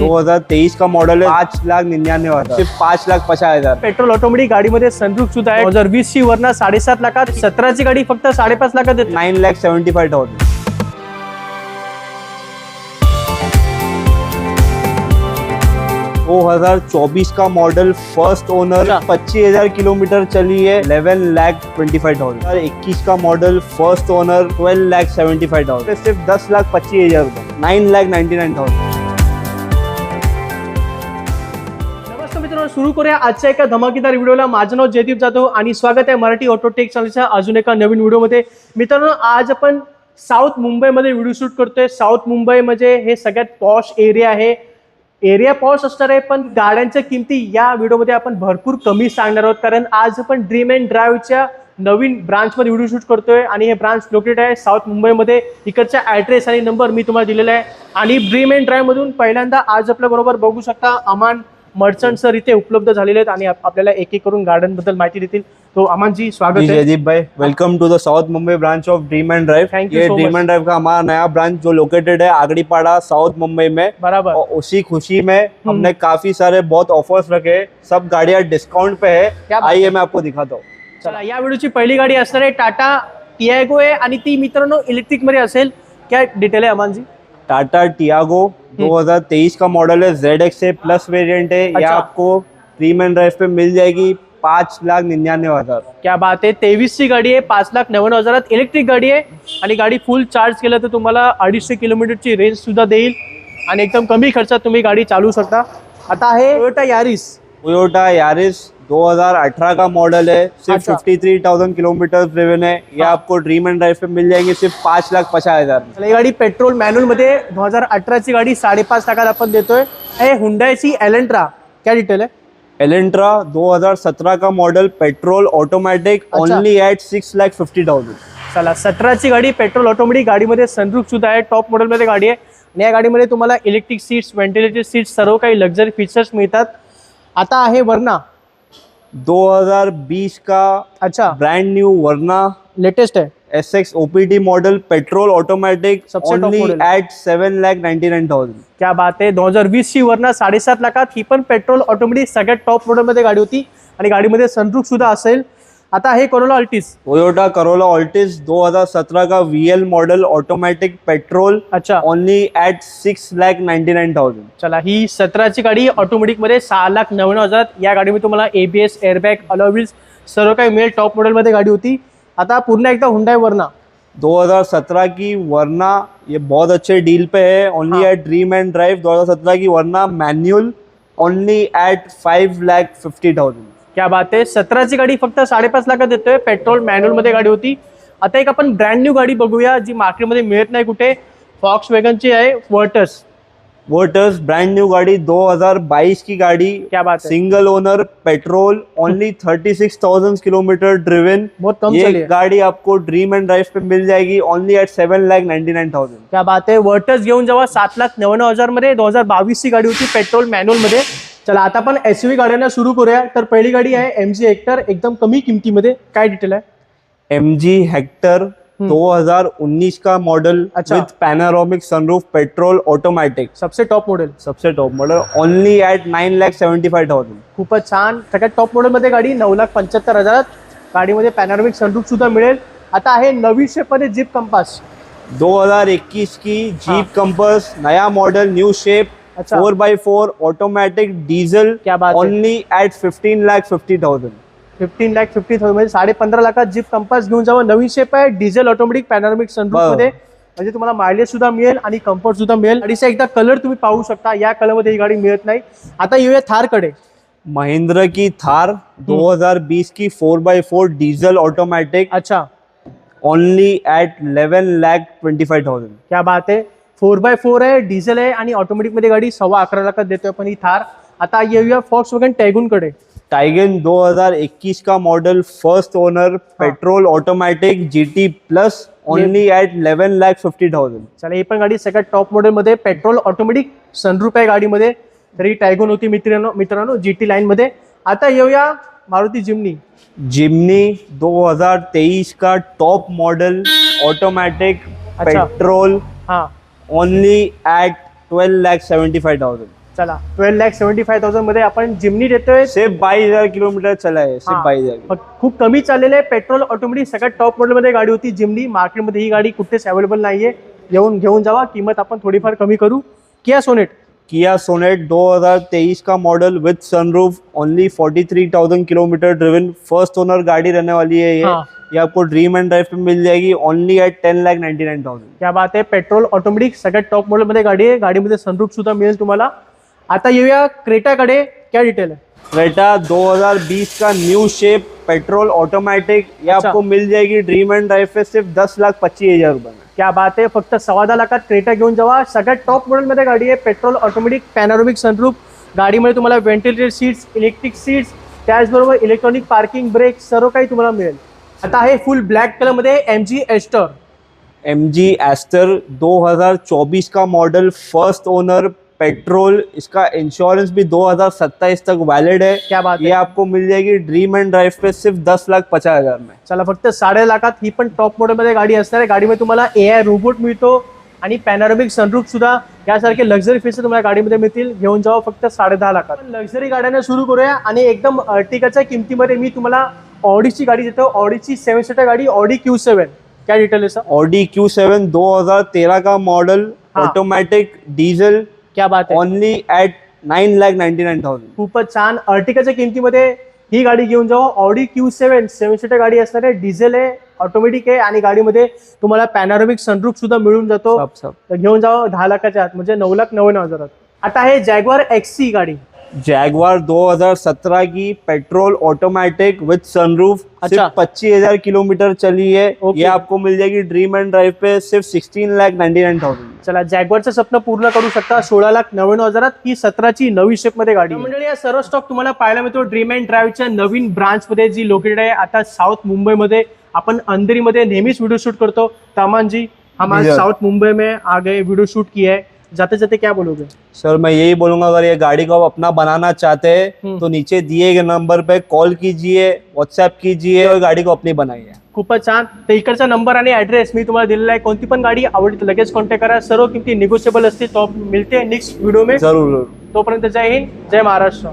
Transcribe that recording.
2023 का मॉडल है, 5,99,000, सिर्फ 5,50,000। पेट्रोल ऑटोमॅटिक गाडीमध्ये सनरूफ सुद्धा आहे। 2020 ची वरना 7.5 लाखात, 17 ची गाडी फक्त 5.5 लाखात देते। 9,75,000। 2024 का मॉडल, फर्स्ट ओनर, 25,000 किलोमीटर चली है, 11,25,000। 21 का मॉडल, फर्स्ट ओनर, 12,75,000, सिर्फ 10,25,000, 9,99,000। नमस्कार मित्रांनो, सुरू करूया आजच्या एका धमाकेदार व्हिडिओला। माझं नाव जयदीप जाधव आणि स्वागत आहे मराठी ऑटो टेक चॅनलच्या अजून एका नवीन व्हिडिओमध्ये। मित्रांनो, आज आपण साऊथ मुंबईमध्ये व्हिडिओ शूट करतोय। साऊथ मुंबई म्हणजे हे सगळ्यात पॉश एरिया आहे। एरिया पॉश असणार आहे, पण गाड्यांच्या किमती या व्हिडिओमध्ये आपण भरपूर कमी सांगणार आहोत, कारण आज आपण ड्रीम अँड ड्राईव्हच्या नवीन ब्रांचमध्ये व्हिडिओ शूट करतोय आणि हे ब्रांच लोकेटेड आहे साऊथ मुंबईमध्ये। इकडचा ॲड्रेस आणि नंबर मी तुम्हाला दिलेला आहे। आणि ड्रीम अँड ड्राईव्ह मधून पहिल्यांदा आज आपल्या बरोबर बघू शकता अमान मर्चंट सर इथे उपलब्ध झालेले आहेत आणि आपल्याला एक एक करून गार्डन बद्दल माहिती देतील। तो अमान जी, स्वागत है। जयदीप भाई, welcome to the South Mumbai branch of Dream and Drive. ये ड्रीम एंड ड्राइव का हमारा नया ब्रांच जो लोकेटेड है आगड़ीपाड़ा साउथ मुंबई में, बराबर। और उसी खुशी में हमने काफी सारे बहुत ऑफर्स रखे। सब गाड़ियां डिस्काउंट पे है। आइए मैं आपको दिखाता हूँ। चला, या व्हिडिओची पहिली गाडी असणार आहे टाटा टियागो आहे आणि ती मित्रांनो इलेक्ट्रिक मध्ये असेल। क्या डिटेल है अमान जी? टाटा टियागो 2023 का मॉडल है, ZX प्लस वेरिएंट है। ये आपको dream and drive pay mill जाएगी 5,99,000। क्या बात आहे। 23 ची गाडी आहे, 5,99,000 इलेक्ट्रिक गाडी आहे आणि गाडी फुल चार्ज केलं तर तुम्हाला 250 किलोमीटरची रेंज सुद्धा देईल आणि एकदम कमी खर्चात तुम्ही गाडी चालू शकता। आता आहे टोयोटा यारिस 2018 का मॉडल है, सिर्फ 53,000 किलोमीटर ड्रिवन है। ये आपको dream and drive pay mill जाएंगे सिर्फ 5,50,000। ही गाडी पेट्रोल मॅन्युअल मध्ये 2018 ची गाडी 5.5 लाखात आपण देतोय। हे हुंडाईची एलेंट्रा, क्या डिटेल है? एलेंट्रा 2017 का model, petrol automatic, only at 6,50,000। चला, 17 ची गाडी पेट्रोल ऑटोमॅटिक, गाडीमध्ये सनरूफ सुद्धा आहे, टॉप मॉडेल मध्ये गाडी आहे आणि या गाडीमध्ये तुम्हाला इलेक्ट्रिक सीट्स, व्हेंटिलेटेड सीट्स, सर्व काही लक्झरी फीचर्स मिळतात। आता आहे वर्ना 2020 का ब्रांड न्यू वर्ना, लेटेस्ट है, SX OPT model, petrol automatic, only at 7,99,000। क्या बात है। 2020 ची वर्ना 7.5 लाखात, ही पण पेट्रोल ऑटोमॅटिक सगळ्यात टॉप मॉडेल मध्ये गाडी होती आणि गाडीमध्ये सनरूफ सुद्धा असेल। आता आहे Corolla Altis, Toyota Corolla Altis 2017 का VL model, automatic, petrol, only at 6,99,000। चला, ही 17 ची गाडी ऑटोमॅटिक मध्ये 6,99,000। या गाडीमध्ये तुम्हाला ABS, एअरबॅग, अलॉय व्हील्स सर्व काही मिळेल, टॉप मॉडेल मध्ये गाडी होती। आता पुन्हा एकदा हुंडई वर्ना 2017 की वर्ना, ये बहुत अच्छे डील पे है, only at Dream and Drive. 2017 की वर्ना मैन्युअल, ओनली एट 5,50,000। क्या बात आहे। 17 ची गाडी फक्त 5.5 लाखात देतोय, पेट्रोल मॅन्युअल मध्ये गाडी होती। आता एक आपण ब्रँड न्यू गाडी बघूया जी मार्केटमध्ये मिळत नाही कुठे, फॉक्सवॅगनची आहे, वर्टस ब्रांड न्यू गाड़ी 2022 की गाड़ी। क्या बात है। Single owner, petrol, only 36,000 kilometre driven. बहुत कम ये चली है। गाड़ी आपको dream and drive pay mill जाएगी ओनली एट 7,99,000। क्या बात आहे। वर्टस घेऊन जावा 7,99,000 मध्ये। 2022 ची गाडी होती, पेट्रोल मॅन्युअल मध्ये। चला, आता आपण SUV गाड्यांना सुरू करूया। तर पहिली गाडी आहे MG हेक्टर, एकदम कमी किमतीमध्ये। काय डिटेल आहे? MG हेक्टर 2019 का model, with panoramic sunroof, petrol automatic, सबसे टॉप मॉडेल, ओनली एट 9,75,000। खूपच छान, सगळ्यात टॉप मॉडेल मध्ये गाडी 9,75,000। गाडीमध्ये पॅनोरामिक सनरूफ सुद्धा मिळेल। आता आहे नवी शेप मध्ये जीप कंपास 2021 की जीप कंपास, नया model, new shape, 4x4 automatic, diesel, only at 15,50,000। 15,50,000 म्हणजे 15.5 लाखात जीप कंपास घेऊन जावं। नवीन शेप आहे, डिझेल ऑटोमॅटिक, पॅनोरामिक सनरूफ मध्ये, म्हणजे तुम्हाला मायलेज सुद्धा मिळेल आणि कम्फर्ट सुद्धा मिळेल। गाडीचा एकदा कलर तुम्ही पाहू शकता, या कलर मध्ये ही गाडी मिळत नाही। आता येऊया थार कडे। महिंद्रा की थार 2020 की 4x4 diesel automatic, only eight 11,25,000। क्या बात है। 4x4 आहे, डिझेल आहे आणि ऑटोमॅटिक मध्ये गाडी 11.25 लाखात देतोय आपण ही थार। आता येऊया फॉक्सवॅगन टायगून कडे। टाइगन 2021 का model, first owner, petrol automatic, GT plus, only at 11,50,000। चला, ही पण गाडी सगळ्यात टॉप मॉडेल मध्ये, पेट्रोल ऑटोमॅटिक, सनरूफ आहे गाडीमध्ये। तरी टायगून होती मित्रांनो GT लाईन मध्ये। आता येऊया मारुती जिमनी 2023 का top model, automatic, petrol, only at 12,75,000। चला 12,75,000 मध्ये आपण जिमनी देतोय. सिर्फ 22,000 किलोमीटर चला है, सिर्फ 22,000. खूप कमी चाललेलं आहे. पेट्रोल ऑटोमॅटिक सगळ्यात टॉप मॉडेल मध्ये गाडी होती जिमनी. मार्केटमध्ये ही गाडी कुठेच अवेलेबल नाहीये. घेऊन जावा, किंमत आपण थोडीफार कमी करू. किया सोनेट किया सोनेट 2023 का मॉडल विद sunroof, only 43,000 kilometre driven, first owner गाड़ी रहने वाली है ये. हाँ. ये आपको dream and drive pay mill जाएगी ओनली एट 10,99,000. क्या बात आहे. पेट्रोल ऑटोमॅटिक सगळ्यात टॉप मॉडेल मध्ये गाडी आहे. गाडीमध्ये सनरूफ सुद्धा मिळेल तुम्हाला. आता येऊया क्रेटाकडे. क्या डिटेल आहे? क्रेटा 2020 का न्यू शेप पेट्रोल ऑटोमेटिक, ये अच्छा. आपको मिल जाएगी ड्रीम एंड ड्राइव पे सिर्फ 10,25,000 रुपये में. क्या बात आहे. फक्त 10.25 लाखात क्रेटा घेऊन जावा. सगळ्यात टॉप मॉडेल मध्ये गाडी आहे. Petrol automatic, panoramic sunroof. गाडीमध्ये तुम्हाला व्हेंटिलेटेड सीट्स, इलेक्ट्रिक सीट्स, त्याचबरोबर इलेक्ट्रॉनिक पार्किंग, ब्रेक सर्व काही तुम्हाला मिळेल. आता आहे फुल ब्लॅक कलर मध्ये MG एस्टर. MG एस्टर 2024 का मॉडल, फर्स्ट ओनर, पेट्रोल. इसका इंश्योरेंस भी 2027 तक वैलिड है. क्या बात ये है. आपको मिल जाएगी ड्रीम एंड ड्राइव पे सिर्फ 10,50,000 में. चला फक्त 10.5 लाखात ही पण टॉप मॉडेल मध्ये गाडी असणार आहे. गाडीमध्ये तुम्हाला AI रोबोट मिळतो आणि पॅनोरॅमिक सनरूफ सुद्धा यासारखे लक्झरी फीचर तुम्हाला गाडीमध्ये मिळतील. घेऊन जावा फक्त 10.5 लाखात. लक्झरी गाड्यांना सुरू करूया आणि एकदम अर्टिगाच्या किमतीमध्ये मी तुम्हाला ऑडीची गाडी देतो. ऑडीची 7 सीटर गाडी, ऑडी Q7. क्या डिटेल है सर? ऑडी Q7 2013 का मॉडल, हाँ. ऑटोमेटिक, डीजल, क्या बात आहे. Only at 9,99,000. खूपच छान. अर्टिगाच्या किमतीमध्ये ही गाडी घेऊन जावा. ऑडी Q7 7 सीटर गाडी असणार आहे. डिझेल आहे, ऑटोमॅटिक आहे आणि गाडीमध्ये तुम्हाला पॅनोरॅमिक सनरूफ सुद्धा मिळून जातो. सब तर घेऊन जावा 10 लाखाच्या आत, म्हणजे 9,99,000. आता आहे जॅग्वार XC गाडी. जैगवार 2017 की पेट्रोल ऑटोमेटिक विद सनरूफ, अच्छा. सिर्फ 25,000 किलोमीटर चली है. ओके. ये आपको मिल जाएगी ड्रीम एंड ड्राइव पे सिर्फ 16,99,000. चला जॅग्वारचं स्वप्न पूर्ण करू शकता 16,99,000. ही 17ची नवी शेप मध्ये गाडी. मंडळी या सर्व स्टॉक तुम्हाला पाहायला मिळतो ड्रीम अँड ड्राईव्हच्या नवीन ब्रांच मध्ये, जी लोकेटेड आहे आता साउथ मुंबईमध्ये. अपन अंधेरीमध्ये नेहमीच व्हिडिओ शूट करतो. तामान जी, हम आज जी सर. साउथ मुंबई में आ गए, वीडियो शूट किया है. जाते जाते क्या बोलोगे? सर मैं यही बोलूंगा, अगर ये गाड़ी को आप अपना बनाना चाहते हैं तो नीचे दिए गए नंबर पे कॉल कीजिए, व्हाट्सएप कीजिए और गाड़ी को अपनी बनाइए. खूपच छान. तर इकडचा नंबर आणि ऍड्रेस मी तुम्हाला दिलेला आहे. कोणती पण गाडी आवडली तर लगेच कॉन्टॅक्ट करा. सर्व किमती निगोशिएबल असते. तो मिळते नेक्स्ट व्हिडिओ में. जरूर. तोपर्यंत जय हिंद, जय महाराष्ट्र.